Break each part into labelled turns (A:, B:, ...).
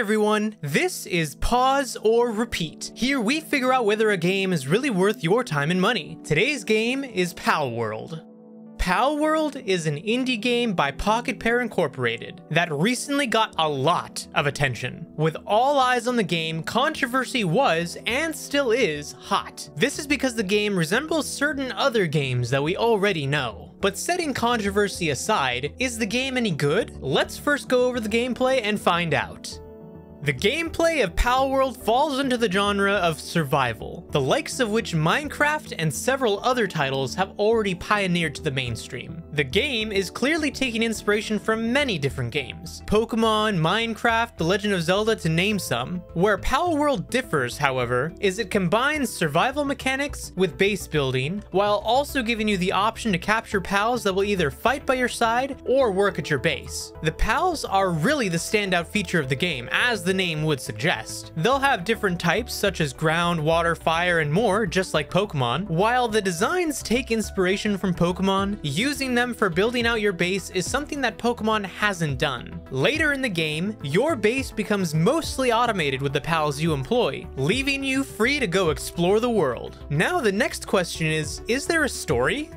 A: everyone, this is Pause or Repeat. Here we figure out whether a game is really worth your time and money. Today's game is Palworld. Palworld is an indie game by Pocket Pair Incorporated that recently got a lot of attention. With all eyes on the game, controversy was, and still is, hot. This is because the game resembles certain other games that we already know. But setting controversy aside, is the game any good? Let's first go over the gameplay and find out. The gameplay of Palworld falls into the genre of survival, the likes of which Minecraft and several other titles have already pioneered to the mainstream. The game is clearly taking inspiration from many different games, Pokémon, Minecraft, The Legend of Zelda to name some. Where Palworld differs, however, is it combines survival mechanics with base building, while also giving you the option to capture pals that will either fight by your side or work at your base. The pals are really the standout feature of the game, as the name would suggest. They'll have different types such as ground, water, fire, and more, just like Pokemon. While the designs take inspiration from Pokemon, using them for building out your base is something that Pokemon hasn't done. Later in the game, your base becomes mostly automated with the pals you employ, leaving you free to go explore the world. Now the next question is there a story?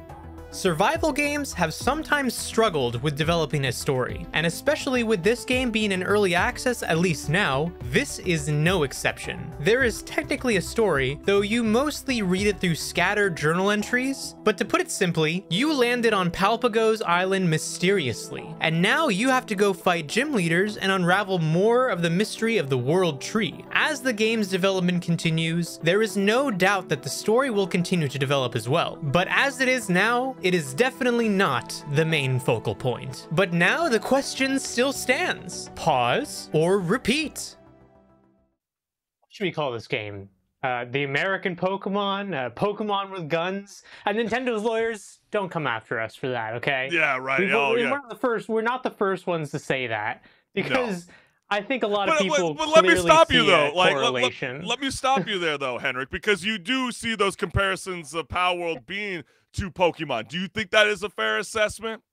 A: Survival games have sometimes struggled with developing a story, and especially with this game being in early access, at least now, this is no exception. There is technically a story, though you mostly read it through scattered journal entries, but to put it simply, you landed on Palpago's island mysteriously, and now you have to go fight gym leaders and unravel more of the mystery of the world tree. As the game's development continues, there is no doubt that the story will continue to develop as well, but as it is now, it is definitely not the main focal point. But now the question still stands. Pause or repeat? What should we call this game? The American Pokemon? Pokemon with guns? And Nintendo's lawyers, don't come after us for that, okay?
B: Yeah, right.
A: We're not the first ones to say that, because no. I think a lot of people
B: but let me stop you though.
A: Correlation.
B: Let me stop you there though, Henrik, because you do see those comparisons of Palworld being to Pokemon. Do you think that is a fair assessment?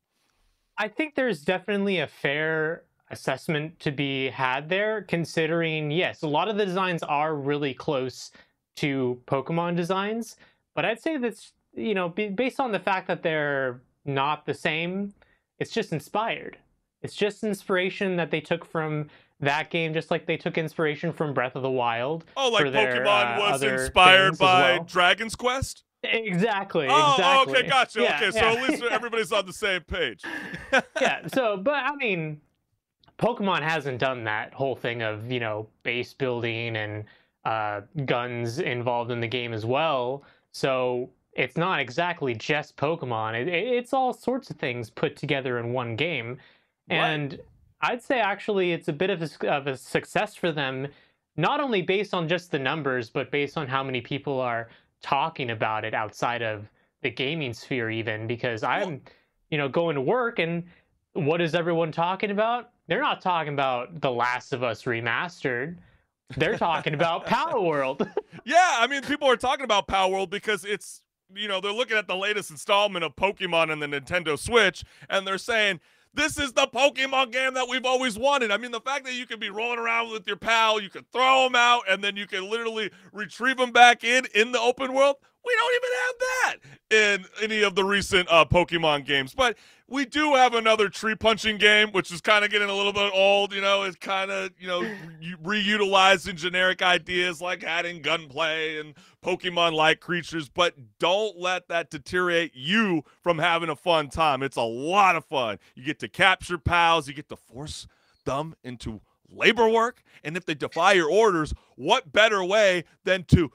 A: I think there's definitely a fair assessment to be had there, considering, yes, a lot of the designs are really close to Pokemon designs, but I'd say that's, you know, based on the fact that they're not the same, it's just inspired. It's just inspiration that they took from that game, just like they took inspiration from Breath of the Wild.
B: Oh, like Pokemon was inspired by Dragon's Quest?
A: Exactly.
B: Okay, gotcha.
A: Yeah,
B: okay, so at least everybody's on the same page.
A: Yeah, so, but I mean, Pokemon hasn't done that whole thing of, you know, base building and guns involved in the game as well. So it's not exactly just Pokemon. It's all sorts of things put together in one game. And right. I'd say actually it's a bit of a success for them, not only based on just the numbers, but based on how many people are talking about it outside of the gaming sphere even, because I'm, you know, going to work and what is everyone talking about? They're not talking about The Last of Us Remastered. They're talking about Palworld.
B: Yeah, I mean, people are talking about Palworld because it's, you know, they're looking at the latest installment of Pokemon on the Nintendo Switch and they're saying, this is the Pokemon game that we've always wanted. I mean, the fact that you can be rolling around with your pal, you can throw them out, and then you can literally retrieve them back in the open world. We don't even have that in any of the recent Pokemon games. But we do have another tree-punching game, which is kind of getting a little bit old. You know, it's kind of, you know, reutilizing generic ideas like adding gunplay and Pokemon-like creatures. But don't let that deteriorate you from having a fun time. It's a lot of fun. You get to capture pals. You get to force them into labor work. And if they defy your orders, what better way than to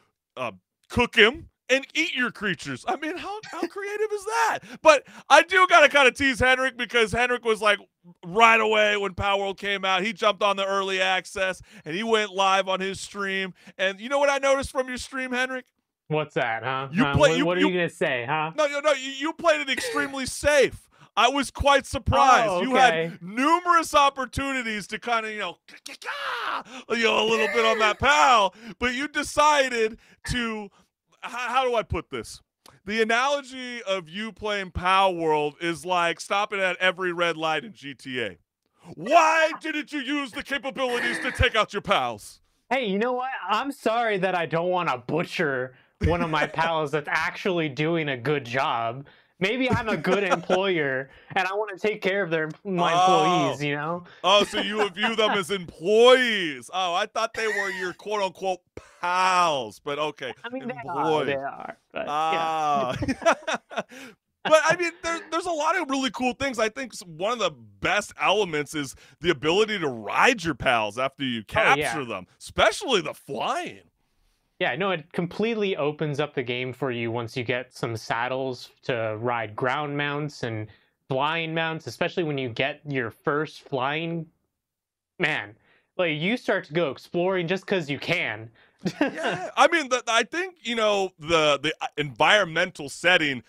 B: cook him and eat your creatures? I mean, how creative is that? But I do got to kind of tease Henrik, because Henrik was like, right away when Palworld came out, he jumped on the early access and he went live on his stream. And you know what I noticed from your stream, Henrik?
A: What's that, huh? What are you going to say, huh?
B: No, you played it extremely safe. I was quite surprised.
A: Oh, okay.
B: You had numerous opportunities to kind of, you know, a little bit on that pal, but you decided to, how do I put this? The analogy of you playing Palworld is like stopping at every red light in GTA. Why didn't you use the capabilities to take out your pals?
A: Hey, you know what? I'm sorry that I don't want to butcher one of my pals that's actually doing a good job. Maybe I'm a good employer and I want to take care of my
B: Oh.
A: employees, you know?
B: Oh, so you would view them as employees. Oh, I thought they were your quote unquote pals, but okay,
A: I mean, they
B: employees.
A: are, but yeah.
B: Ah. But I mean, there's a lot of really cool things. I think one of the best elements is the ability to ride your pals after you
A: Oh, yeah.
B: capture them, especially the flying.
A: Yeah, no, it completely opens up the game for you once you get some saddles to ride ground mounts and flying mounts, especially when you get your first flying. Man, like you start to go exploring just because you can.
B: Yeah, I mean, I think the environmental setting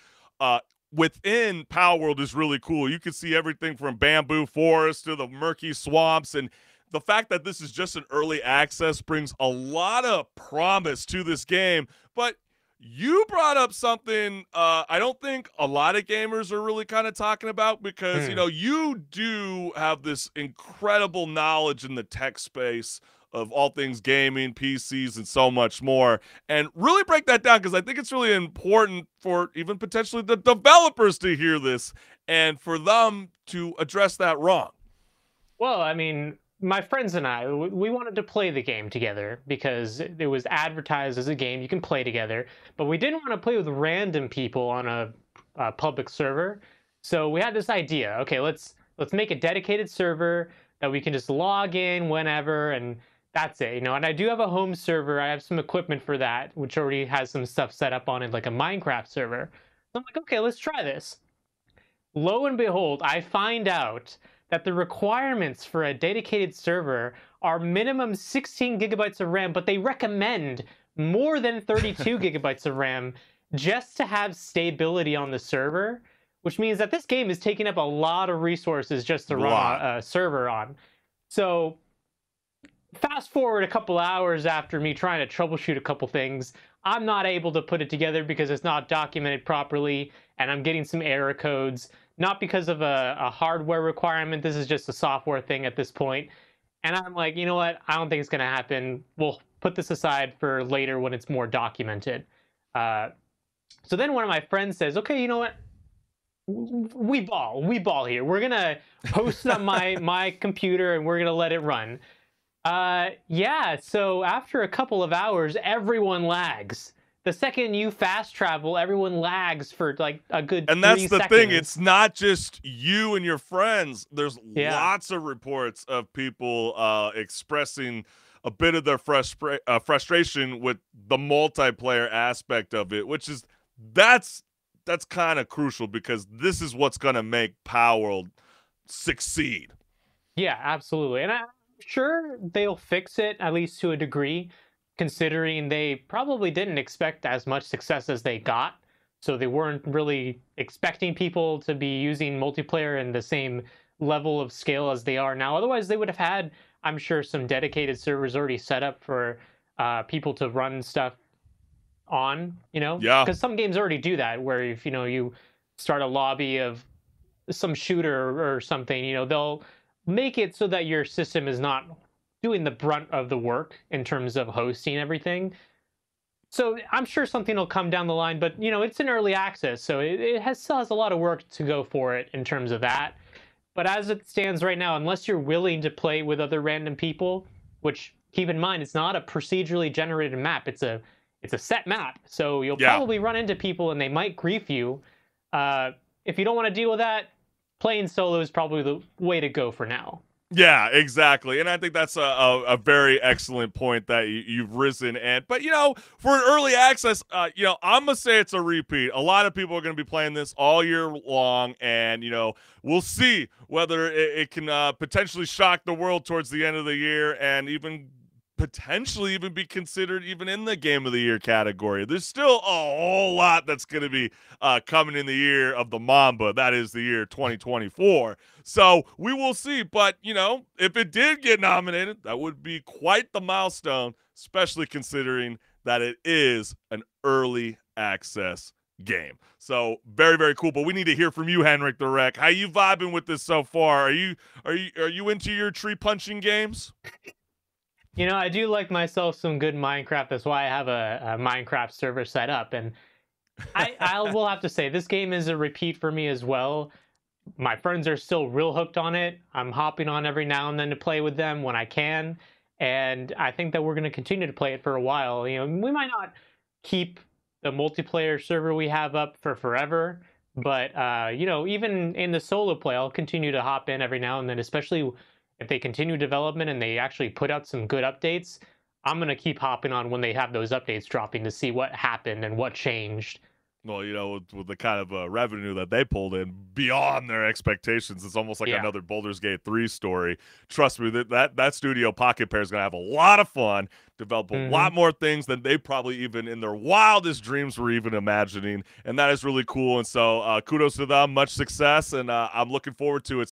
B: within Palworld is really cool. You can see everything from bamboo forests to the murky swamps, and the fact that this is just an early access brings a lot of promise to this game. But you brought up something I don't think a lot of gamers are really kind of talking about because
A: Hmm.
B: you do have this incredible knowledge in the tech space of all things gaming, PCs, and so much more. And really break that down because I think it's really important for even potentially the developers to hear this and for them to address that wrong.
A: Well, I mean, my friends and I, we wanted to play the game together because it was advertised as a game you can play together, but we didn't want to play with random people on a public server. So we had this idea. Okay, let's make a dedicated server that we can just log in whenever, and that's it. And I do have a home server. I have some equipment for that, which already has some stuff set up on it, like a Minecraft server. So I'm like, okay, let's try this. Lo and behold, I find out that the requirements for a dedicated server are minimum 16 gigabytes of RAM, but they recommend more than 32 gigabytes of RAM just to have stability on the server, which means that this game is taking up a lot of resources just to run
B: Lot.
A: a server on. So fast forward a couple hours after me trying to troubleshoot a couple things, I'm not able to put it together because it's not documented properly, and I'm getting some error codes. Not because of a hardware requirement. This is just a software thing at this point. And I'm like, you know what? I don't think it's going to happen. We'll put this aside for later when it's more documented. So then one of my friends says, okay, you know what? We ball here. We're gonna host it on my computer and we're gonna let it run. Yeah. So after a couple of hours, everyone lags. The second you fast travel, everyone lags for like a good
B: And
A: 3
B: that's the thing.
A: seconds.
B: It's not just you and your friends. There's
A: Yeah.
B: lots of reports of people expressing a bit of their frustration with the multiplayer aspect of it, which is that's kind of crucial because this is what's going to make Palworld succeed.
A: Yeah, absolutely. And I'm sure they'll fix it, at least to a degree, considering they probably didn't expect as much success as they got. So they weren't really expecting people to be using multiplayer in the same level of scale as they are now. Otherwise, they would have had, I'm sure, some dedicated servers already set up for people to run stuff on,
B: Yeah.
A: because some games already do that, where if, you start a lobby of some shooter or something, they'll make it so that your system is not doing the brunt of the work in terms of hosting everything. So I'm sure something will come down the line, but it's in early access, so it still has a lot of work to go for it in terms of that. But as it stands right now, unless you're willing to play with other random people, which keep in mind it's not a procedurally generated map, it's a set map, so you'll
B: Yeah.
A: probably run into people and they might grief you. If you don't want to deal with that, playing solo is probably the way to go for now.
B: Yeah, exactly. And I think that's a very excellent point that you've risen. But for an early access, I'm going to say it's a repeat. A lot of people are going to be playing this all year long. And, we'll see whether it can potentially shock the world towards the end of the year and even potentially even be considered even in the game of the year category. There's still a whole lot that's going to be coming in the year of the Mamba. That is the year 2024. So we will see. But, if it did get nominated, that would be quite the milestone, especially considering that it is an early access game. So very, very cool. But we need to hear from you, Henrik the Wreck. How you vibing with this so far? Are you into your tree punching games?
A: You know, I do like myself some good Minecraft. That's why I have a Minecraft server set up. And I will have to say, this game is a repeat for me as well. My friends are still real hooked on it. I'm hopping on every now and then to play with them when I can. And I think that we're going to continue to play it for a while. You know, we might not keep the multiplayer server we have up for forever, but you know, even in the solo play, I'll continue to hop in every now and then, especially if they continue development and they actually put out some good updates. I'm going to keep hopping on when they have those updates dropping to see what happened and what changed.
B: Well, you know, with the kind of revenue that they pulled in beyond their expectations, it's almost like another Baldur's Gate 3 story. Trust me, that studio Pocket Pair is going to have a lot of fun, develop a lot more things than they probably even in their wildest dreams were even imagining, and that is really cool. And so kudos to them, much success, and I'm looking forward to it.